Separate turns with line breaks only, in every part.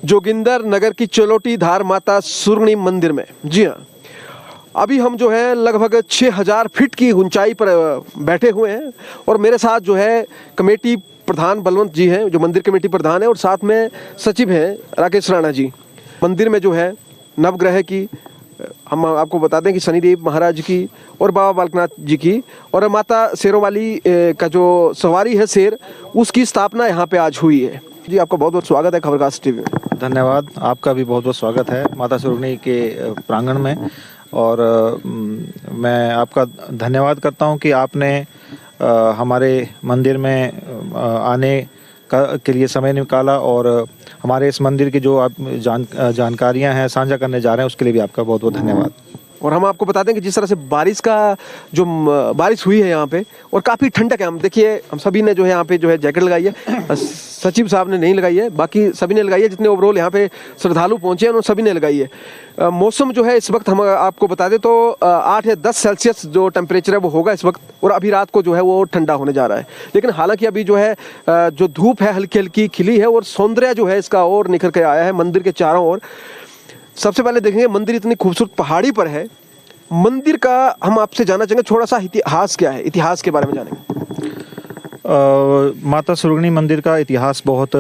जोगिंदर नगर की चलोटी धार माता सुरगणी मंदिर में। जी हाँ, अभी हम जो है लगभग 6000 फीट की ऊंचाई पर बैठे हुए हैं और मेरे साथ जो है कमेटी प्रधान बलवंत जी हैं, जो मंदिर कमेटी प्रधान है, और साथ में सचिव हैं राकेश राणा जी। मंदिर में जो है नवग्रह की, हम आपको बता दें कि शनिदेव महाराज की और बाबा बालकनाथ जी की और माता शेरों वाली का जो सवारी है शेर, उसकी स्थापना यहाँ पे आज हुई है। जी, आपका बहुत बहुत स्वागत है खबरकास्ट टीवी में।
धन्यवाद, आपका भी बहुत बहुत स्वागत है माता सुरगणी के प्रांगण में। और मैं आपका धन्यवाद करता हूं कि आपने हमारे मंदिर में आने के लिए समय निकाला और हमारे इस मंदिर की जो आप जानकारियां हैं साझा करने जा रहे हैं, उसके लिए भी आपका बहुत बहुत धन्यवाद।
और हम आपको बता दें कि जिस तरह से बारिश हुई है यहाँ पे और काफ़ी ठंडक है। हम देखिए, हम सभी ने जो है यहाँ पे जो है जैकेट लगाई है, सचिव साहब ने नहीं लगाई है, बाकी सभी ने लगाई है। जितने ओवरऑल यहाँ पे श्रद्धालु पहुँचे हैं उन्होंने सभी ने लगाई है। मौसम जो है इस वक्त हम आपको बता दें तो 8 या 10 सेल्सियस जो टेम्परेचर है वो होगा इस वक्त, और अभी रात को जो है वो ठंडा होने जा रहा है। लेकिन हालांकि अभी जो है जो धूप है हल्की हल्की खिली है और सौंदर्य जो है इसका और निखर के आया है मंदिर के चारों ओर। सबसे पहले देखेंगे, मंदिर इतनी खूबसूरत पहाड़ी पर है। मंदिर का हम आपसे जानना चाहेंगे थोड़ा सा इतिहास क्या है, इतिहास के बारे में जानेंगे।
माता सुरगणी मंदिर का इतिहास बहुत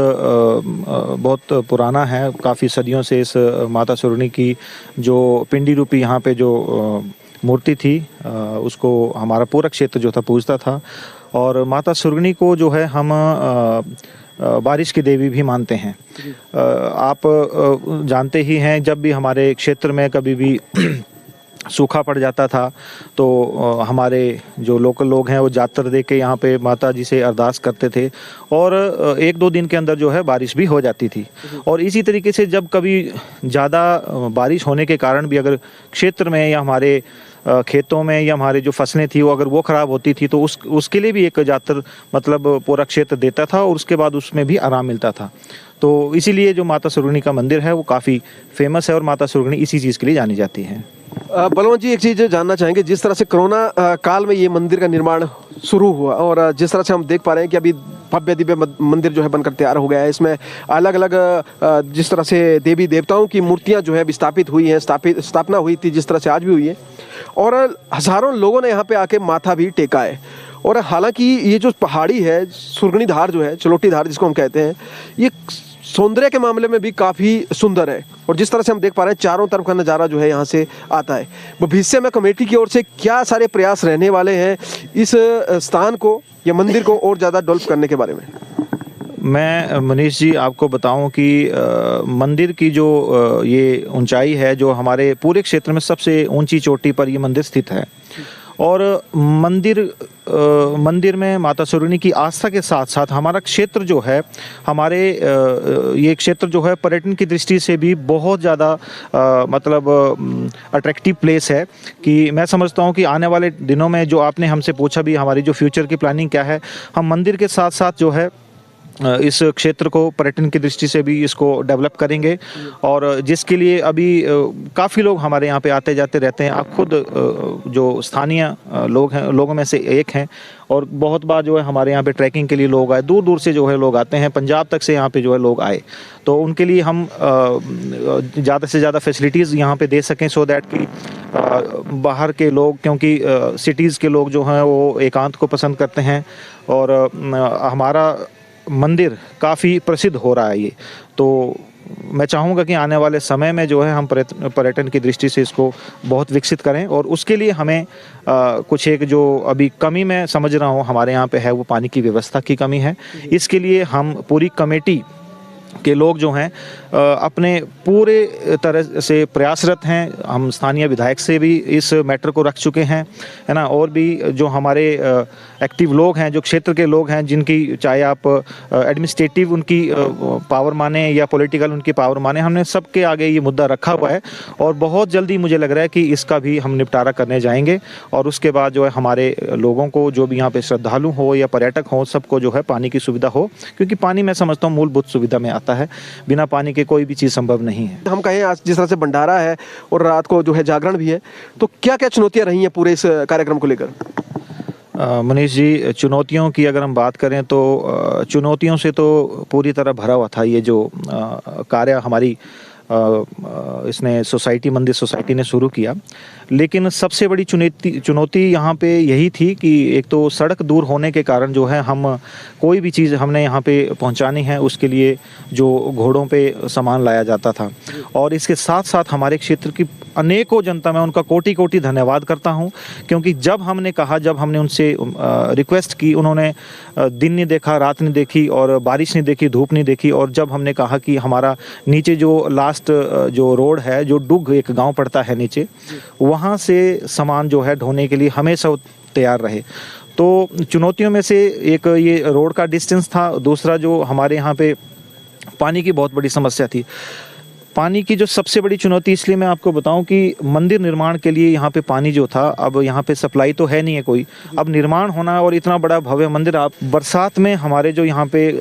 पुराना है। काफ़ी सदियों से इस माता सुरगणी की जो पिंडी रूपी यहाँ पे जो मूर्ति थी, उसको हमारा पूरा क्षेत्र जो था पूजता था। और माता सुरगणी को जो है हम बारिश की देवी भी मानते हैं। आप जानते ही हैं, जब भी हमारे क्षेत्र में कभी भी सूखा पड़ जाता था तो हमारे जो लोकल लोग हैं वो जातर दे के यहाँ पे माता जी से अरदास करते थे और 1-2 दिन के अंदर जो है बारिश भी हो जाती थी। और इसी तरीके से जब कभी ज़्यादा बारिश होने के कारण भी अगर क्षेत्र में या हमारे खेतों में या हमारे जो फसलें थी वो अगर वो ख़राब होती थी तो उसके लिए भी एक जातर मतलब पूरा क्षेत्र देता था और उसके बाद उसमें भी आराम मिलता था। तो इसीलिए जो माता सुरगणी का मंदिर है वो काफ़ी फेमस है और माता सुरगणी इसी चीज़ के लिए जानी जाती है।
बलवंत जी, एक चीज़ जानना चाहेंगे, जिस तरह से कोरोना काल में ये मंदिर का निर्माण शुरू हुआ और जिस तरह से हम देख पा रहे हैं कि अभी भव्य दिव्य मंदिर जो है बनकर तैयार हो गया है, इसमें अलग अलग जिस तरह से देवी देवताओं की मूर्तियां जो है विस्थापित हुई हैं, स्थापना हुई थी, जिस तरह से आज भी हुई है, और हजारों लोगों ने यहाँ पे आके माथा भी टेका है। और हालांकि ये जो पहाड़ी है सुरगणी धार जो है, चलोटी धार जिसको हम कहते हैं, ये सौंदर्य के मामले में भी काफ़ी सुंदर है। और जिस तरह से हम देख पा रहे हैं चारों तरफ का नज़ारा जो है यहाँ से आता है। भविष्य में कमेटी की ओर से क्या सारे प्रयास रहने वाले हैं इस स्थान को या मंदिर को और ज़्यादा डेवलप करने के बारे में?
मैं मनीष जी आपको बताऊं कि मंदिर की जो ये ऊंचाई है, जो हमारे पूरे क्षेत्र में सबसे ऊंची चोटी पर ये मंदिर स्थित है। और मंदिर में माता सुरगणी की आस्था के साथ साथ हमारा क्षेत्र जो है, हमारे ये क्षेत्र जो है पर्यटन की दृष्टि से भी बहुत ज़्यादा मतलब अट्रैक्टिव प्लेस है। कि मैं समझता हूँ कि आने वाले दिनों में, जो आपने हमसे पूछा भी हमारी जो फ्यूचर की प्लानिंग क्या है, हम मंदिर के साथ साथ जो है इस क्षेत्र को पर्यटन की दृष्टि से भी इसको डेवलप करेंगे। और जिसके लिए अभी काफ़ी लोग हमारे यहाँ पे आते जाते रहते हैं। आप खुद जो स्थानीय लोगों में से एक हैं और बहुत बार जो है हमारे यहाँ पे ट्रैकिंग के लिए लोग आए, दूर दूर से जो है लोग आते हैं, पंजाब तक से यहाँ पे जो है लोग आए। तो उनके लिए हम ज़्यादा से ज़्यादा फैसिलिटीज़ यहाँ पे दे सकें, सो दैट कि बाहर के लोग, क्योंकि सिटीज़ के लोग जो हैं वो एकांत को पसंद करते हैं और हमारा मंदिर काफ़ी प्रसिद्ध हो रहा है ये। तो मैं चाहूँगा कि आने वाले समय में जो है हम पर्यटन की दृष्टि से इसको बहुत विकसित करें। और उसके लिए हमें कुछ एक जो अभी कमी मैं समझ रहा हूँ हमारे यहाँ पे है, वो पानी की व्यवस्था की कमी है। इसके लिए हम पूरी कमेटी के लोग जो हैं अपने पूरे तरह से प्रयासरत हैं। हम स्थानीय विधायक से भी इस मैटर को रख चुके हैं, है ना। और भी जो हमारे एक्टिव लोग हैं, जो क्षेत्र के लोग हैं, जिनकी चाहे आप एडमिनिस्ट्रेटिव उनकी पावर माने या पॉलिटिकल उनकी पावर माने, हमने सबके आगे ये मुद्दा रखा हुआ है। और बहुत जल्दी मुझे लग रहा है कि इसका भी हम निपटारा करने जाएंगे। और उसके बाद जो है हमारे लोगों को, जो भी यहाँ पे श्रद्धालु हो या पर्यटक हो, सबको जो है पानी की सुविधा हो, क्योंकि पानी मैं समझता हूँ मूलभूत सुविधा में आता है। बिना पानी के कोई भी चीज़ संभव नहीं है।
हम कहें आज जिस तरह से भंडारा है और रात को जो है जागरण भी है, तो क्या क्या चुनौतियां रही हैं पूरे इस कार्यक्रम को लेकर?
मनीष जी, चुनौतियों की अगर हम बात करें तो चुनौतियों से तो पूरी तरह भरा हुआ था ये जो कार्य हमारी इसने सोसाइटी मंदिर सोसाइटी ने शुरू किया। लेकिन सबसे बड़ी चुनौती यहाँ पे यही थी कि एक तो सड़क दूर होने के कारण जो है हम कोई भी चीज़ हमने यहाँ पे पहुँचानी है उसके लिए जो घोड़ों पे सामान लाया जाता था, और इसके साथ साथ हमारे क्षेत्र की अनेकों जनता, मैं उनका कोटि कोटि धन्यवाद करता हूँ, क्योंकि जब हमने उनसे रिक्वेस्ट की, उन्होंने दिन नहीं देखा, रात नहीं देखी और बारिश नहीं देखी, धूप नहीं देखी, और जब हमने कहा कि हमारा नीचे जो लास्ट जो रोड है, जो डुग एक गांव पड़ता है नीचे, वहाँ से सामान जो है ढोने के लिए हमेशा तैयार रहे। तो चुनौतियों में से एक ये रोड का डिस्टेंस था, दूसरा जो हमारे यहाँ पे पानी की बहुत बड़ी समस्या थी। पानी की जो सबसे बड़ी चुनौती इसलिए मैं आपको बताऊं कि मंदिर निर्माण के लिए यहाँ पे पानी जो था, अब यहाँ पे सप्लाई तो है नहीं है कोई, अब निर्माण होना और इतना बड़ा भव्य मंदिर, आप बरसात में हमारे जो यहाँ पे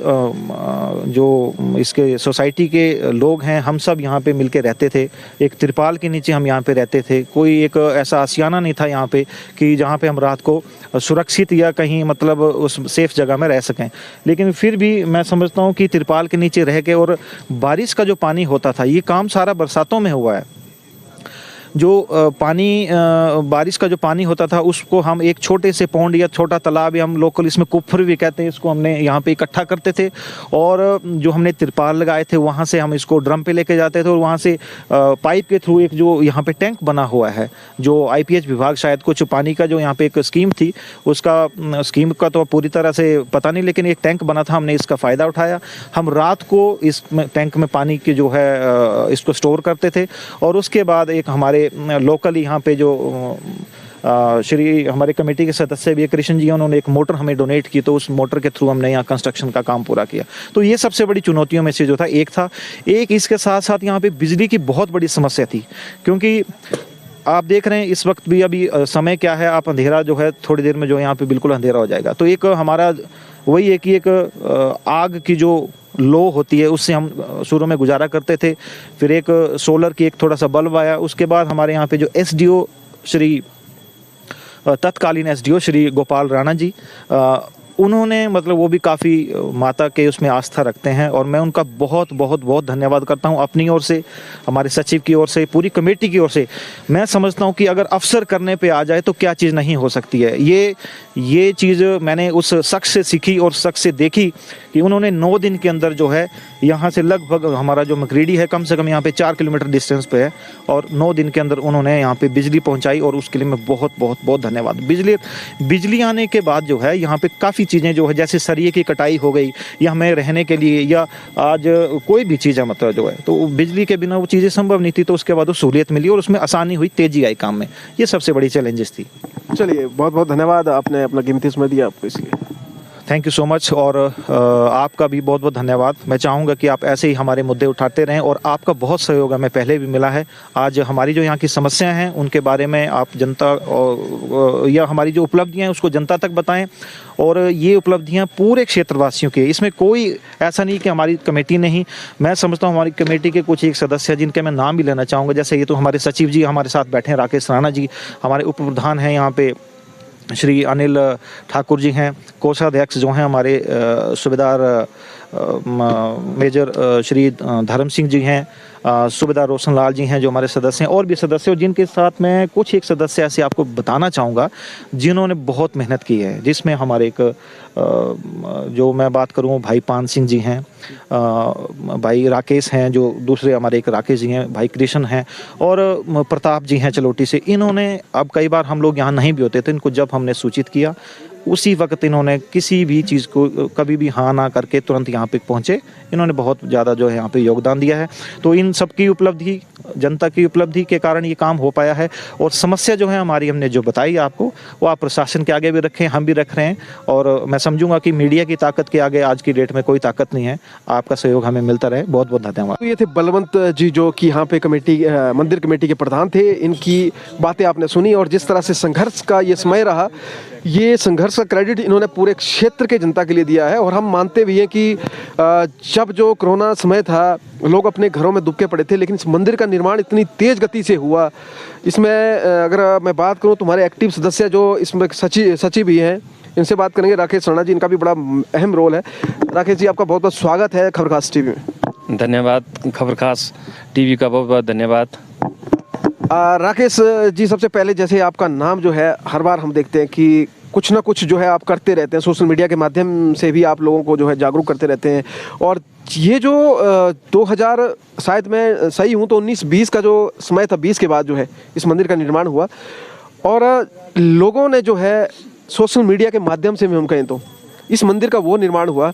जो इसके सोसाइटी के लोग हैं, हम सब यहाँ पे मिलके रहते थे, एक तिरपाल के नीचे हम यहाँ पे रहते थे, कोई एक ऐसा आशियाना नहीं था यहाँ पे कि जहाँ पे हम रात को सुरक्षित या कहीं मतलब उस सेफ जगह में रह सकें। लेकिन फिर भी मैं समझता हूँ कि तिरपाल के नीचे रह के, और बारिश का जो पानी होता था, ये काम सारा बरसातों में हुआ है। जो बारिश का जो पानी होता था उसको हम एक छोटे से पौंड या छोटा तालाब, या हम लोकल इसमें कुफर भी कहते हैं, इसको हमने यहाँ पे इकट्ठा करते थे, और जो हमने तिरपाल लगाए थे वहाँ से हम इसको ड्रम पे लेके जाते थे, और वहाँ से पाइप के थ्रू एक जो यहाँ पे टैंक बना हुआ है, जो IPH विभाग शायद कुछ पानी का जो यहाँ पे एक स्कीम थी, उसका स्कीम का तो पूरी तरह से पता नहीं, लेकिन एक टैंक बना था, हमने इसका फ़ायदा उठाया। हम रात को इस टैंक में पानी की जो है इसको स्टोर करते थे, और उसके बाद एक हमारे लोकल यहाँ पे जो श्री हमारे कमेटी के सदस्य भी है कृष्ण जी, उन्होंने एक मोटर हमें डोनेट की, तो उस मोटर के थ्रू हमने यहाँ कंस्ट्रक्शन का काम पूरा किया। तो ये सबसे बड़ी चुनौतियों में से जो था एक इसके साथ साथ यहाँ पे बिजली की बहुत बड़ी समस्या थी, क्योंकि आप देख रहे हैं इस वक्त भी अभी समय क्या है, आप अंधेरा जो है थोड़ी देर में जो यहाँ पे बिल्कुल अंधेरा हो जाएगा। तो एक हमारा वही है कि एक आग की जो लो होती है उससे हम शुरू में गुजारा करते थे, फिर एक सोलर की एक थोड़ा सा बल्ब आया, उसके बाद हमारे यहाँ पे जो SDO श्री तत्कालीन SDO श्री गोपाल राणा जी, उन्होंने मतलब वो भी काफ़ी माता के उसमें आस्था रखते हैं, और मैं उनका बहुत बहुत बहुत धन्यवाद करता हूँ अपनी ओर से, हमारे सचिव की ओर से, पूरी कमेटी की ओर से। मैं समझता हूँ कि अगर अफसर करने पे आ जाए तो क्या चीज़ नहीं हो सकती है। ये चीज़ मैंने उस शख्स से सीखी और शख्स से देखी कि उन्होंने 9 दिन के अंदर जो है यहाँ से लगभग हमारा जो मकरीडी है कम से कम यहाँ पे 4 किलोमीटर डिस्टेंस पे है, और 9 दिन के अंदर उन्होंने यहाँ पे बिजली पहुँचाई, और उसके लिए मैं बहुत बहुत बहुत धन्यवाद। बिजली आने के बाद जो है यहाँ पे काफ़ी चीज़ें जो है, जैसे सरिये की कटाई हो गई, या हमें रहने के लिए, या आज कोई भी चीज़ है मतलब जो है, तो बिजली के बिना वो चीज़ें संभव नहीं थी। तो उसके बाद वो सहूलियत मिली और उसमें आसानी हुई, तेज़ी आई काम में। ये सबसे बड़ी चैलेंजेस थी।
चलिए, बहुत बहुत धन्यवाद, आपने अपना कीमती समय दिया आपको, इसलिए
थैंक यू सो मच। और आपका भी बहुत बहुत धन्यवाद। मैं चाहूँगा कि आप ऐसे ही हमारे मुद्दे उठाते रहें, और आपका बहुत सहयोग हमें पहले भी मिला है। आज हमारी जो यहाँ की समस्याएं हैं उनके बारे में आप जनता या हमारी जो उपलब्धियाँ हैं उसको जनता तक बताएं, और ये उपलब्धियाँ पूरे क्षेत्रवासियों के, इसमें कोई ऐसा नहीं कि हमारी कमेटी नहीं। मैं समझता हूँ हमारी कमेटी के कुछ एक सदस्य जिनके मैं नाम भी लेना चाहूँगा, जैसे ये तो हमारे सचिव जी हमारे साथ बैठे हैं, राकेश राणा जी, हमारे उप प्रधान हैं यहाँ पे श्री अनिल ठाकुर जी हैं, कोषाध्यक्ष जो हैं हमारे सूबेदार मेजर श्री धर्म सिंह जी हैं, सूबेदार रोशन लाल जी हैं जो हमारे सदस्य हैं, और भी सदस्य, जिनके साथ मैं कुछ एक सदस्य ऐसे आपको बताना चाहूँगा जिन्होंने बहुत मेहनत की है, जिसमें हमारे एक जो मैं बात करूँ भाई पान सिंह जी हैं, भाई राकेश हैं, जो दूसरे हमारे एक राकेश जी हैं, भाई कृष्ण हैं, और प्रताप जी हैं चलोटी से। इन्होंने, अब कई बार हम लोग यहाँ नहीं भी होते थे, इनको जब हमने सूचित किया उसी वक्त इन्होंने किसी भी चीज़ को कभी भी हाँ ना करके तुरंत यहाँ पे पहुँचे। इन्होंने बहुत ज़्यादा जो है यहाँ पे योगदान दिया है। तो इन सब की उपलब्धि, जनता की उपलब्धि के कारण ये काम हो पाया है। और समस्या जो है हमारी, हमने जो बताई आपको, वो आप प्रशासन के आगे भी रखें, हम भी रख रहे हैं, और मैं समझूंगा कि मीडिया की ताकत के आगे आज की डेट में कोई ताकत नहीं है। आपका सहयोग हमें मिलता रहे। बहुत बहुत धन्यवाद।
तो ये थे बलवंत जी, जो कि यहाँ पे मंदिर कमेटी के प्रधान थे। इनकी बातें आपने सुनी, और जिस तरह से संघर्ष का ये समय रहा, ये संघर्ष का क्रेडिट इन्होंने पूरे क्षेत्र के जनता के लिए दिया है, और हम मानते भी हैं कि जब जो कोरोना समय था लोग अपने घरों में दुबके पड़े थे, लेकिन इस मंदिर का निर्माण इतनी तेज गति से हुआ। इसमें अगर मैं बात करूं तो हमारे एक्टिव सदस्य जो इसमें सचिव भी हैं, इनसे बात करेंगे। राकेश राणा जी, इनका भी बड़ा अहम रोल है। राकेश जी, आपका बहुत बहुत स्वागत है खबरखास टीवी में।
धन्यवाद, खबरखास टीवी का बहुत बहुत धन्यवाद।
राकेश जी, सबसे पहले जैसे आपका नाम जो है हर बार हम देखते हैं कि कुछ ना कुछ जो है आप करते रहते हैं, सोशल मीडिया के माध्यम से भी आप लोगों को जो है जागरूक करते रहते हैं। और ये जो 2000 शायद मैं सही हूँ तो 19-20 का जो समय था, 20 के बाद जो है इस मंदिर का निर्माण हुआ, और लोगों ने जो है सोशल मीडिया के माध्यम से भी हम कहें तो इस मंदिर का वो निर्माण हुआ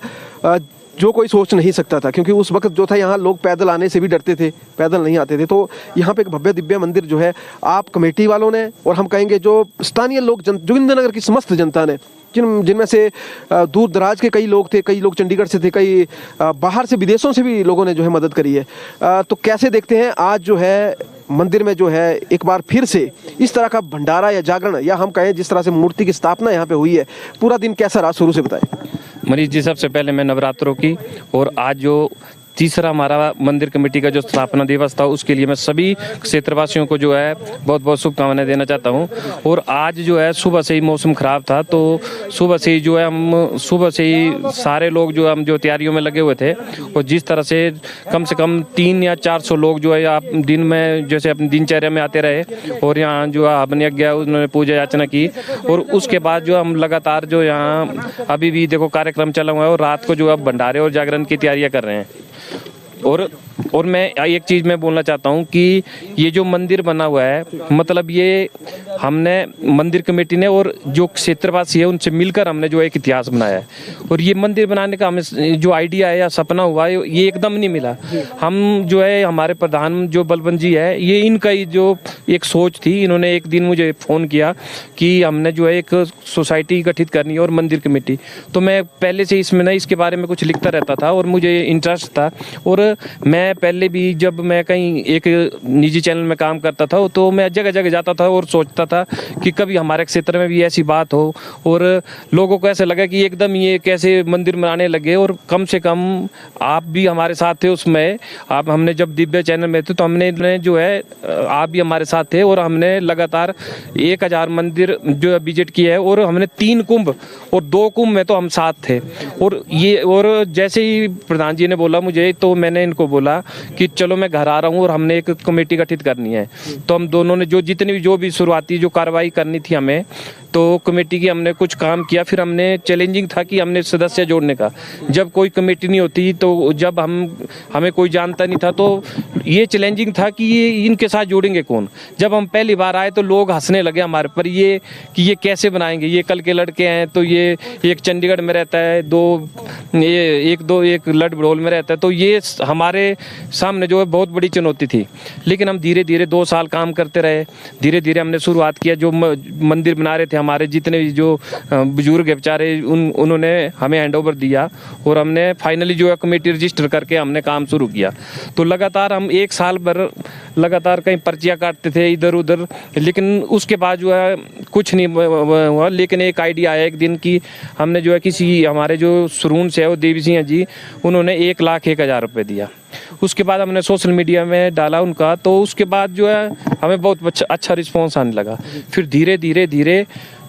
जो कोई सोच नहीं सकता था, क्योंकि उस वक्त जो था यहाँ लोग पैदल आने से भी डरते थे, पैदल नहीं आते थे। तो यहाँ पे एक भव्य दिव्य मंदिर जो है आप कमेटी वालों ने, और हम कहेंगे जो स्थानीय लोग, जोगिंद्रनगर की समस्त जनता ने, जिनमें से दूर दराज के कई लोग थे, कई लोग चंडीगढ़ से थे, कई बाहर से, विदेशों से भी लोगों ने जो है मदद करी है। तो कैसे देखते हैं आज जो है मंदिर में जो है एक बार फिर से इस तरह का भंडारा या जागरण, या हम कहें जिस तरह से मूर्ति की स्थापना यहाँ पे हुई है, पूरा दिन कैसा रहा, शुरू से बताएं।
मनीष जी, सबसे पहले मैं नवरात्रों की और आज जो तीसरा हमारा मंदिर कमेटी का जो स्थापना दिवस था उसके लिए मैं सभी क्षेत्रवासियों को जो है बहुत बहुत शुभकामनाएं देना चाहता हूं। और आज जो है सुबह से ही मौसम खराब था, तो सुबह से ही जो है हम सुबह से ही सारे लोग जो हम जो तैयारियों में लगे हुए थे, और जिस तरह से कम 300 या 400 लोग जो है आप दिन में जैसे अपनी दिनचर्या में आते रहे, और यहाँ जो हवन यज्ञ उन्होंने पूजा याचना की, और उसके बाद जो हम लगातार जो यहाँ अभी भी देखो कार्यक्रम चला हुआ है, और रात को जो अब भंडारे और जागरण की तैयारियां कर रहे हैं। और मैं एक चीज़ मैं बोलना चाहता हूँ कि ये जो मंदिर बना हुआ है, मतलब ये हमने मंदिर कमेटी ने और जो क्षेत्रवासी है उनसे मिलकर हमने जो एक इतिहास बनाया है। और ये मंदिर बनाने का हमें जो आइडिया है या सपना हुआ है ये एकदम नहीं मिला। हम जो है हमारे प्रधान जो बलवंत जी है, ये इनका ही जो एक सोच थी, इन्होंने एक दिन मुझे फ़ोन किया कि हमने जो है एक सोसाइटी गठित करनी है और मंदिर कमेटी। तो मैं पहले से इसमें ना इसके बारे में कुछ लिखता रहता था और मुझे इंटरेस्ट था। और मैं पहले भी जब मैं कहीं एक निजी चैनल में काम करता था तो मैं जगह जगह जाता था और सोचता था कि कभी हमारे क्षेत्र में भी ऐसी बात हो, और लोगों को ऐसे लगा कि एकदम ये कैसे मंदिर बनाने लगे। और कम से कम आप भी हमारे साथ थे उसमें, आप हमने जब दिव्य चैनल में थे तो हमने जो है आप भी हमारे साथ थे, और हमने लगातार 1000 मंदिर जो विजिट किया है, और हमने 3 कुंभ और 2 कुंभ में तो हम साथ थे। और जैसे ही प्रधान जी ने बोला मुझे, तो मैंने इनको बोला कि चलो मैं घर आ रहा हूँ और हमने एक कमेटी गठित करनी है। तो हम दोनों ने जो भी शुरुआती जो कार्रवाई करनी थी हमें, तो कमेटी की हमने कुछ काम किया। फिर हमने चैलेंजिंग था कि हमने सदस्य जोड़ने का, जब कोई कमेटी नहीं होती, तो जब हमें कोई जानता नहीं था, तो ये चैलेंजिंग था कि ये इनके साथ जोड़ेंगे कौन। जब हम पहली बार आए तो लोग हंसने लगे हमारे पर, ये कि ये कैसे बनाएंगे, ये कल के लड़के हैं, तो ये एक चंडीगढ़ में रहता है, एक लड़भड़ोल में रहता है। तो ये हमारे सामने जो है बहुत बड़ी चुनौती थी। लेकिन हम धीरे धीरे 2 साल काम करते रहे, धीरे धीरे हमने शुरुआत किया। जो मंदिर बना रहे थे हमारे जितने भी जो बुजुर्ग है बेचारे, उन्होंने हमें हैंडओवर दिया, और हमने फाइनली जो है कमेटी रजिस्टर करके हमने काम शुरू किया। तो लगातार हम 1 साल भर लगातार कहीं पर्चियाँ काटते थे इधर उधर, लेकिन उसके बाद जो है कुछ नहीं हुआ। लेकिन एक आइडिया आया एक दिन कि हमने जो है किसी हमारे जो सुरून से है वो देवी सिंह जी, उन्होंने 1,01,000 रुपये दिया। उसके बाद हमने सोशल मीडिया में डाला उनका, तो उसके बाद जो है हमें बहुत अच्छा रिस्पॉन्स आने लगा। फिर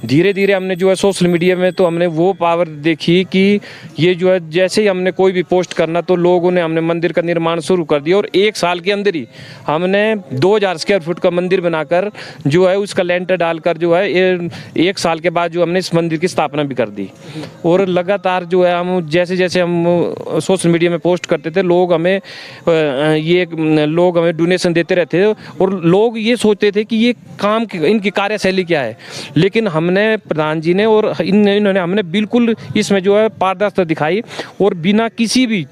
धीरे धीरे हमने जो है सोशल मीडिया में तो हमने वो पावर देखी कि ये जो है जैसे ही हमने कोई भी पोस्ट करना तो लोगों ने हमने मंदिर का निर्माण शुरू कर दिया। और 1 साल के अंदर ही हमने 2000 स्क्वायर फुट का मंदिर बनाकर जो है उसका लेंटर डालकर जो है 1 साल के बाद जो हमने इस मंदिर की स्थापना भी कर दी। और लगातार जो है हम जैसे हम सोशल मीडिया में पोस्ट करते थे, लोग हमें डोनेशन देते रहते थे, और लोग ये सोचते थे कि ये काम इनकी कार्यशैली क्या है। लेकिन हमने प्रधान जी ने और इन्होंने हमने बिल्कुल इसमें जो है पारदर्शिता दिखाई, और बिना किसी भी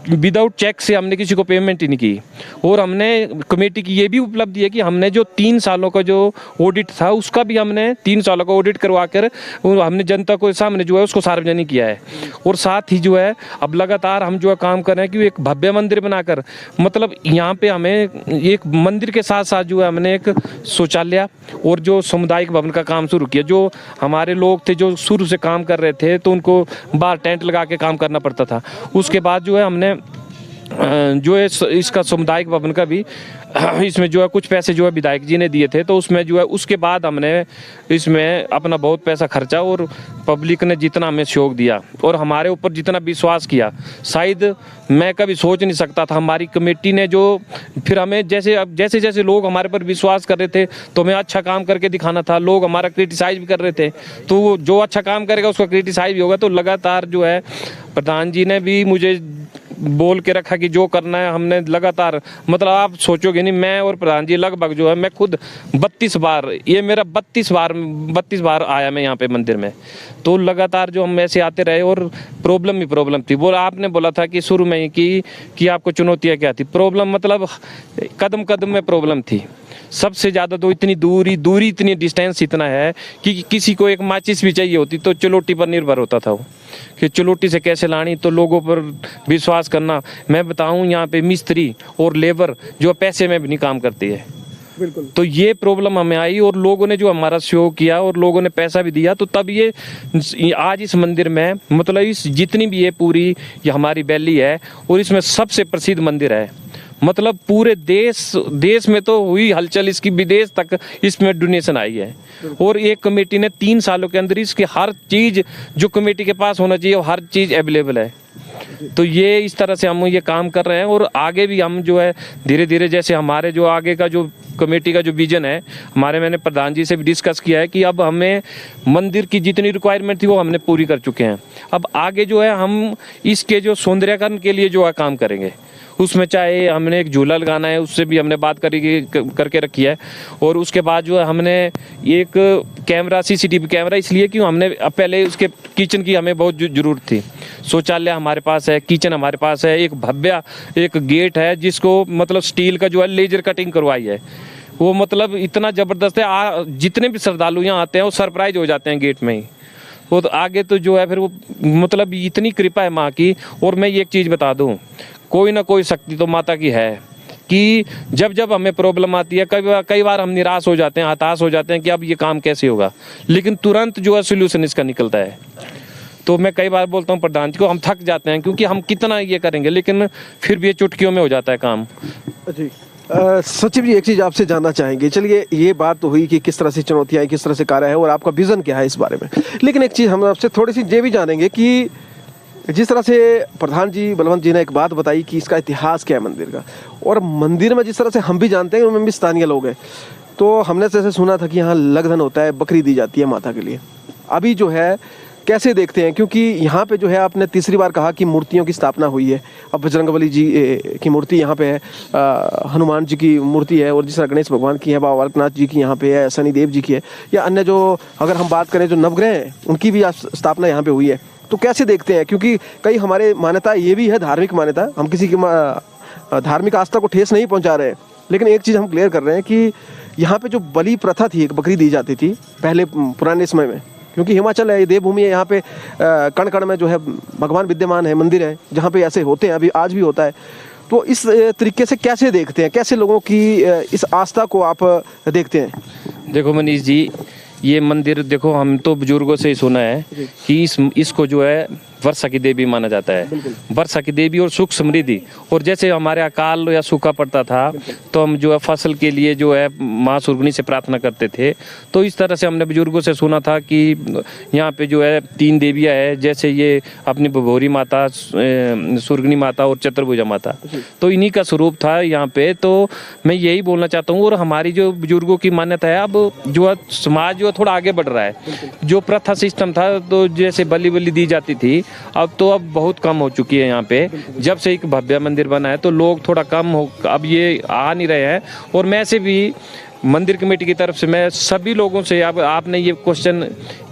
विदाउट चेक से हमने किसी को पेमेंट ही नहीं की। और हमने कमेटी की ये भी उपलब्धि है कि हमने जो 3 सालों का जो ऑडिट था उसका भी हमने 3 सालों का ऑडिट करवा कर हमने जनता को सामने जो है उसको सार्वजनिक किया है। और साथ ही जो है अब लगातार हम जो है काम कर रहे हैं कि एक भव्य मंदिर बनाकर, मतलब यहाँ पे हमें एक मंदिर के साथ साथ जो है हमने एक शौचालय और जो सामुदायिक भवन का काम शुरू किया। जो हमारे लोग थे जो शुरू से काम कर रहे थे तो उनको बाहर टेंट लगा के काम करना पड़ता था। उसके बाद जो है हमने जो है इसका सामुदायिक भवन का भी इसमें जो है कुछ पैसे जो है विधायक जी ने दिए थे, तो उसमें जो है उसके बाद हमने इसमें अपना बहुत पैसा खर्चा और पब्लिक ने जितना हमें सहयोग दिया और हमारे ऊपर जितना विश्वास किया शायद मैं कभी सोच नहीं सकता था। हमारी कमेटी ने जो फिर हमें जैसे जैसे लोग हमारे पर विश्वास कर रहे थे तो हमें अच्छा काम करके दिखाना था। लोग हमारा क्रिटिसाइज भी कर रहे थे तो जो अच्छा काम करेगा उसका क्रिटिसाइज भी होगा। तो लगातार जो है प्रधान जी ने भी मुझे बोल के रखा कि जो करना है हमने लगातार, मतलब आप सोचोगे नहीं, मैं और प्रधान जी लगभग जो है मैं खुद 32 बार, ये मेरा 32 बार आया मैं यहाँ पे मंदिर में। तो लगातार जो हम ऐसे आते रहे और प्रॉब्लम ही प्रॉब्लम थी। वो आपने बोला था कि शुरू में ही कि आपको चुनौतियाँ क्या थी। प्रॉब्लम मतलब कदम कदम में प्रॉब्लम थी। सबसे ज़्यादा तो इतनी दूरी इतनी डिस्टेंस इतना है कि किसी को एक माचिस भी चाहिए होती तो चलोटी पर निर्भर होता था वो कि चलोटी से कैसे लानी, तो लोगों पर विश्वास करना। मैं बताऊं यहाँ पे मिस्त्री और लेबर जो पैसे में भी नहीं काम करती है,
बिल्कुल।
तो ये प्रॉब्लम हमें आई और लोगों ने जो हमारा सहयोग किया और लोगों ने पैसा भी दिया, तो तब ये आज इस मंदिर में मतलब इस जितनी भी ये पूरी ये हमारी वैली है और इसमें सबसे प्रसिद्ध मंदिर है। मतलब पूरे देश में तो हुई हलचल इसकी, विदेश तक इसमें डोनेशन आई है। और एक कमेटी ने 3 सालों के अंदर इसकी हर चीज़ जो कमेटी के पास होना चाहिए वो हर चीज़ अवेलेबल है। तो ये इस तरह से हम ये काम कर रहे हैं और आगे भी हम जो है धीरे धीरे, जैसे हमारे जो आगे का जो कमेटी का जो विजन है हमारे, मैंने प्रधान जी से भी डिस्कस किया है कि अब हमें मंदिर की जितनी रिक्वायरमेंट थी वो हमने पूरी कर चुके हैं। अब आगे जो है हम इसके जो सौंदर्यकरण के लिए जो है काम करेंगे। उसमें चाहे हमने एक झूला लगाना है उससे भी हमने बात करके रखी है। और उसके बाद जो है हमने एक कैमरा, CCTV कैमरा, इसलिए क्यों हमने पहले उसके किचन की हमें बहुत ज़रूरत थी। शौचालय हमारे पास है, किचन हमारे पास है, एक भव्य एक गेट है जिसको मतलब स्टील का जो है लेजर कटिंग करवाई है। वो मतलब इतना ज़बरदस्त है, जितने भी श्रद्धालु यहाँ आते हैं वो सरप्राइज हो जाते हैं गेट में ही। वो तो आगे तो जो है फिर वो मतलब इतनी कृपा है माँ की। और मैं ये एक चीज़ बता दूँ, कोई ना कोई शक्ति तो माता की है कि जब हमें प्रॉब्लम आती है कई बार हम निराश हो जाते हैं, हताश हो जाते हैं कि अब ये काम कैसे होगा, लेकिन तुरंत जो है सोल्यूशन इसका निकलता है। तो मैं कई बार बोलता हूँ प्रधान जी को, हम थक जाते हैं क्योंकि हम कितना ये करेंगे लेकिन फिर भी ये चुटकियों में हो जाता है काम।
जी सचिव जी, एक चीज़ आपसे जानना चाहेंगे। चलिए ये बात तो हुई कि किस तरह से चुनौतियाँ, किस तरह से कार्य है और आपका विज़न क्या है इस बारे में, लेकिन एक चीज़ हम आपसे थोड़ी सी ये भी जानेंगे कि जिस तरह से प्रधान जी बलवंत जी ने एक बात बताई कि इसका इतिहास क्या है मंदिर का, और मंदिर में जिस तरह से हम भी जानते हैं उनमें भी स्थानीय लोग हैं, तो हमने जैसे सुना था कि यहाँ लगधन होता है, बकरी दी जाती है माता के लिए। अभी जो है कैसे देखते हैं, क्योंकि यहाँ पे जो है आपने तीसरी बार कहा कि मूर्तियों की स्थापना हुई है। अब बजरंगबली जी की मूर्ति यहाँ पे है, हनुमान जी की मूर्ति है, और जिस तरह गणेश भगवान की है, बाबा बालकनाथ जी की यहाँ पे है, शनिदेव जी की है, या अन्य जो अगर हम बात करें जो नवग्रह हैं उनकी भी स्थापना यहाँ पे हुई है। तो कैसे देखते हैं, क्योंकि कई हमारे मान्यता ये भी है, धार्मिक मान्यता, हम किसी की धार्मिक आस्था को ठेस नहीं पहुँचा रहे हैं, लेकिन एक चीज़ हम क्लियर कर रहे हैं कि यहाँ पे जो बलि प्रथा थी, एक बकरी दी जाती थी पहले पुराने समय में, क्योंकि हिमाचल है, देवभूमि है, यहाँ पे कण कण में जो है भगवान विद्यमान है, मंदिर है जहाँ पे ऐसे होते हैं, अभी आज भी होता है। तो इस तरीके से कैसे देखते हैं, कैसे लोगों की इस आस्था को आप देखते हैं?
देखो मनीष जी, ये मंदिर देखो, हम तो बुजुर्गों से ही सुना है कि इसको जो है वर्षा की देवी माना जाता है, वर्षा की देवी और सुख समृद्धि। और जैसे हमारे अकाल या सूखा पड़ता था तो हम जो है फसल के लिए जो है माँ सुरगनी से प्रार्थना करते थे। तो इस तरह से हमने बुजुर्गों से सुना था कि यहाँ पे जो है 3 देवियाँ हैं, जैसे ये अपनी भभौरी माता, सुरगनी माता और चतुर्भुजा माता, तो इन्हीं का स्वरूप था यहाँ पे। तो मैं यही बोलना चाहता हूँ, और हमारी जो बुजुर्गों की मान्यता है, अब जो है समाज जो है थोड़ा आगे बढ़ रहा है। जो प्रथा सिस्टम था, तो जैसे बलि दी जाती थी, अब तो अब बहुत कम हो चुकी है यहाँ पे। जब से एक भव्य मंदिर बना है तो लोग थोड़ा कम हो, अब ये आ नहीं रहे हैं। और मैं से भी मंदिर कमेटी की तरफ से मैं सभी लोगों से, अब आपने ये क्वेश्चन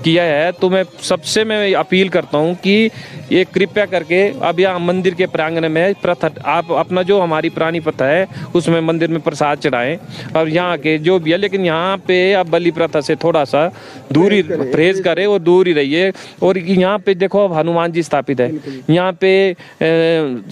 किया है तो मैं सबसे मैं अपील करता हूँ कि ये कृपया करके अब यहाँ मंदिर के प्रांगण में प्रथा, आप अपना जो हमारी पुरानी प्रथा है उसमें मंदिर में प्रसाद चढ़ाएं और यहाँ के जो भी है, लेकिन यहाँ पे अब बलि प्रथा से थोड़ा सा दूरी परहेज करें और दूर ही रहिए। और यहाँ पे देखो अब हनुमान जी स्थापित है, यहाँ पे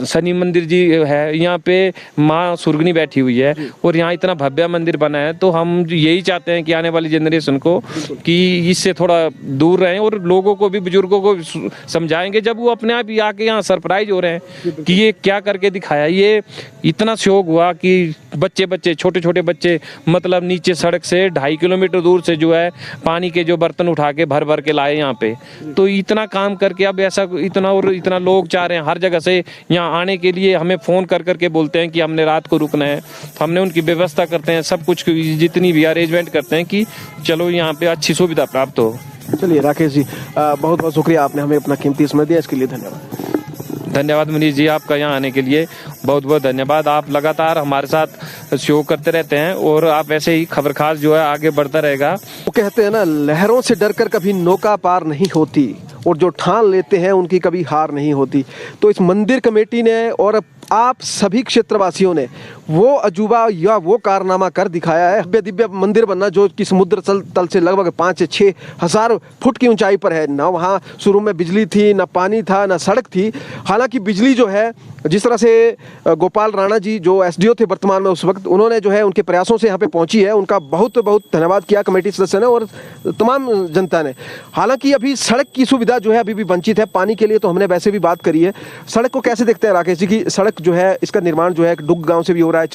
शनि मंदिर जी है, यहाँ पे माँ सुरगनी बैठी हुई है और यहाँ इतना भव्य मंदिर बना है। तो हम यही चाहते हैं कि आने वाली जनरेशन को कि इससे थोड़ा दूर रहें और लोगों को भी, बुजुर्गों को भी समझाएंगे जब वो अपने आप ही आके यहाँ सरप्राइज हो रहे हैं कि ये क्या करके दिखाया। ये इतना शौक हुआ कि बच्चे छोटे छोटे बच्चे मतलब नीचे सड़क से 2.5 किलोमीटर दूर से जो है पानी के जो बर्तन उठा के भर के लाए यहाँ पे। तो इतना काम करके अब ऐसा इतना लोग चाह रहे हैं हर जगह से यहाँ आने के लिए, हमें फ़ोन करके बोलते हैं कि हमने रात को रुकना है, हमने उनकी व्यवस्था करते हैं, सब कुछ जितनी भी अरेंजमेंट करते हैं कि चलो यहाँ पे अच्छी सुविधा प्राप्त हो।
चलिए राकेश जी, बहुत बहुत शुक्रिया, आपने हमें अपना कीमती समय दिया, इसके लिए धन्यवाद।
धन्यवाद मनीष जी, आपका यहाँ आने के लिए बहुत बहुत धन्यवाद। आप लगातार हमारे साथ शो करते रहते हैं और आप ऐसे ही खबर खास जो है आगे बढ़ता रहेगा।
वो कहते हैं ना, लहरों से डरकर कभी नौका पार नहीं होती और जो ठान लेते हैं उनकी कभी हार नहीं होती। तो इस मंदिर कमेटी ने और आप सभी क्षेत्रवासियों ने वो अजूबा या वो कारनामा कर दिखाया है। भव्य दिव्य मंदिर बनना जो कि समुद्र तल से लगभग 5 से 6 हज़ार फुट की ऊंचाई पर है। ना वहाँ शुरू में बिजली थी, ना पानी था, ना सड़क थी। हालांकि बिजली जो है, जिस तरह से गोपाल राणा जी जो एसडीओ थे वर्तमान में उस वक्त, उन्होंने जो है उनके प्रयासों से यहाँ पे पहुंची है, उनका बहुत बहुत धन्यवाद किया कमेटी सदस्य ने और तमाम जनता ने। हालांकि अभी सड़क की सुविधा जो है अभी भी वंचित है। पानी के लिए तो हमने वैसे भी बात करी है। सड़क को कैसे देखते हैं राकेश जी की सड़क जो है, इसका निर्माण जो है डुग गांव से भी हो रहा है,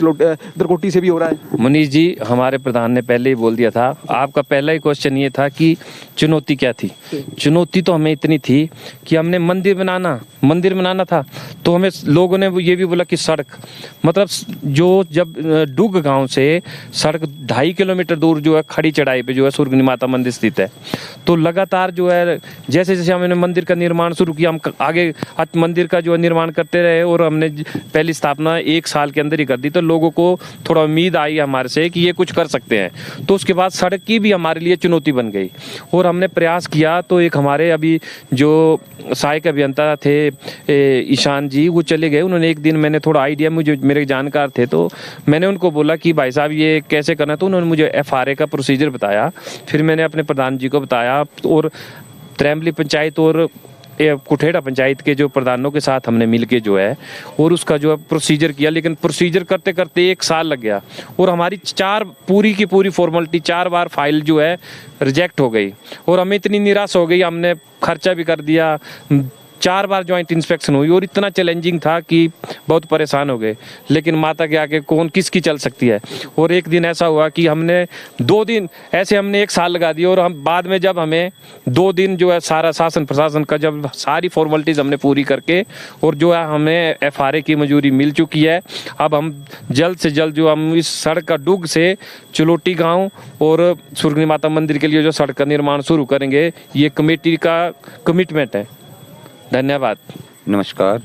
दरकोटी से भी हो रहा है?
मनीष जी, हमारे प्रधान ने पहले ही बोल दिया था। आपका पहला ही क्वेश्चन ये था कि चुनौती क्या थी। चुनौती तो हमें इतनी थी कि हमने मंदिर बनाना था, तो हमें लोगों ने ये भी बोला कि सड़क, मतलब जो जब डुग गांव से सड़क 2.5 किलोमीटर दूर जो है खड़ी चढ़ाई पे जो है सुरगनी माता मंदिर स्थित है, तो लगातार जो है जैसे जैसे हमने मंदिर का निर्माण शुरू किया, हम आगे मंदिर का जो है निर्माण करते रहे और हमने पहली स्थापना 1 साल के अंदर ही कर दी। तो लोगों को थोड़ा उम्मीद आई हमारे से कि ये कुछ कर सकते हैं। तो उसके बाद सड़क की भी हमारे लिए चुनौती बन गई और हमने प्रयास किया। तो एक हमारे अभी जो सहायक अभियंता थे ईशान जी, वो चले गए। उन्होंने एक दिन, मैंने थोड़ा आइडिया, मुझे मेरे जानकार थे तो मैंने उनको बोला कि भाई साहब ये कैसे करना है, तो उन्होंने मुझे FRA का प्रोसीजर बताया। फिर मैंने अपने प्रधान जी को बताया और त्रैम्बली पंचायत और कुठेड़ा पंचायत के जो प्रधानों के साथ हमने मिलके जो है और उसका जो है प्रोसीजर किया। लेकिन प्रोसीजर करते करते 1 साल लग गया और हमारी पूरी की पूरी फॉर्मेलिटी 4 बार फाइल जो है रिजेक्ट हो गई और हमें इतनी निराश हो गई, हमने खर्चा भी कर दिया, 4 बार जॉइंट इंस्पेक्शन हुई और इतना चैलेंजिंग था कि बहुत परेशान हो गए। लेकिन माता के आगे कौन किसकी चल सकती है। और एक दिन ऐसा हुआ कि हमने 2 दिन ऐसे, हमने 1 साल लगा दिया और हम बाद में जब हमें 2 दिन जो है सारा शासन प्रशासन का जब सारी फॉर्मेलिटीज़ हमने पूरी करके और जो है हमें FRA की मंजूरी मिल चुकी है। अब हम जल्द से जल्द जो हम इस सड़क का डुग से चुलोटी गाँव और सुरगनी माता मंदिर के लिए जो सड़क का निर्माण शुरू करेंगे, ये कमेटी का कमिटमेंट है। धन्यवाद।
नमस्कार,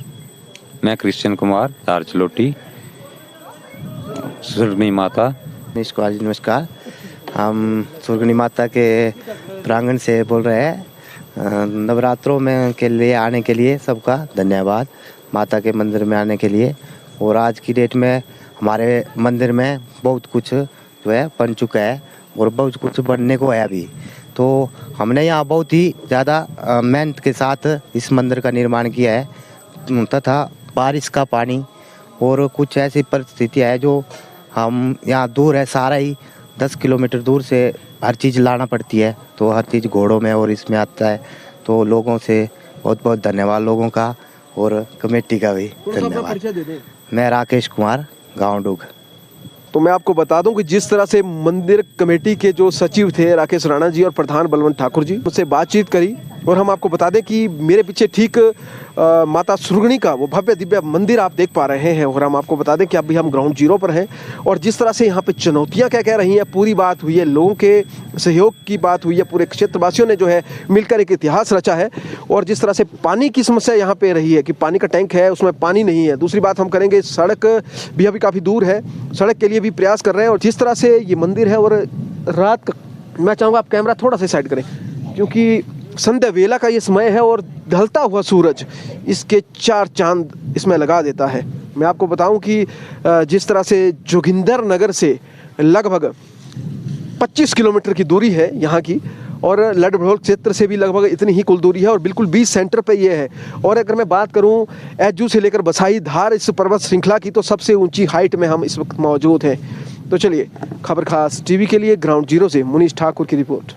मैं क्रिश्चियन कुमार, तारचलोटी, सुरगनी माता।
नमस्कार, हम सुरगनी माता के प्रांगण से बोल रहे हैं। नवरात्रों में के लिए आने के लिए सबका धन्यवाद, माता के मंदिर में आने के लिए। और आज की डेट में हमारे मंदिर में बहुत कुछ जो है बन चुका है और बहुत कुछ बनने को है अभी। तो हमने यहाँ बहुत ही ज़्यादा मेहनत के साथ इस मंदिर का निर्माण किया है तथा बारिश का पानी और कुछ ऐसी परिस्थितियाँ है जो हम यहाँ दूर है, सारा ही 10 किलोमीटर दूर से हर चीज़ लाना पड़ती है। तो हर चीज़ घोड़ों में और इसमें आता है। तो लोगों से बहुत बहुत धन्यवाद, लोगों का और कमेटी का भी धन्यवाद। मैं राकेश कुमार, गाँव डुग।
तो मैं आपको बता दूं कि जिस तरह से मंदिर कमेटी के जो सचिव थे राकेश राणा जी और प्रधान बलवंत ठाकुर जी, उससे बातचीत करी और हम आपको बता दें कि मेरे पीछे ठीक माता सुरगणी का वो भव्य दिव्य मंदिर आप देख पा रहे हैं। और हम आपको बता दें कि अभी हम ग्राउंड जीरो पर हैं और जिस तरह से यहाँ पे चुनौतियाँ क्या कह रही हैं, पूरी बात हुई है, लोगों के सहयोग की बात हुई है, पूरे क्षेत्रवासियों ने जो है मिलकर एक इतिहास रचा है। और जिस तरह से पानी की समस्या यहाँ पे रही है कि पानी का टैंक है उसमें पानी नहीं है। दूसरी बात हम करेंगे, सड़क भी अभी काफ़ी दूर है, सड़क के लिए भी प्रयास कर रहे हैं। और जिस तरह से ये मंदिर है, और रात मैं चाहूँगा आप कैमरा थोड़ा सा साइड करें क्योंकि संध्या वेला का ये समय है और ढलता हुआ सूरज इसके 4 चांद इसमें लगा देता है। मैं आपको बताऊं कि जिस तरह से जोगिंदर नगर से लगभग 25 किलोमीटर की दूरी है यहाँ की, और लडभड़ोल क्षेत्र से भी लगभग इतनी ही कुल दूरी है और बिल्कुल बीच सेंटर पे ये है। और अगर मैं बात करूं एजू से लेकर बसाई धार इस पर्वत श्रृंखला की, तो सबसे ऊंची हाइट में हम इस वक्त मौजूद हैं। तो चलिए, खबर खास टीवी के लिए ग्राउंड जीरो से मुनीष ठाकुर की रिपोर्ट।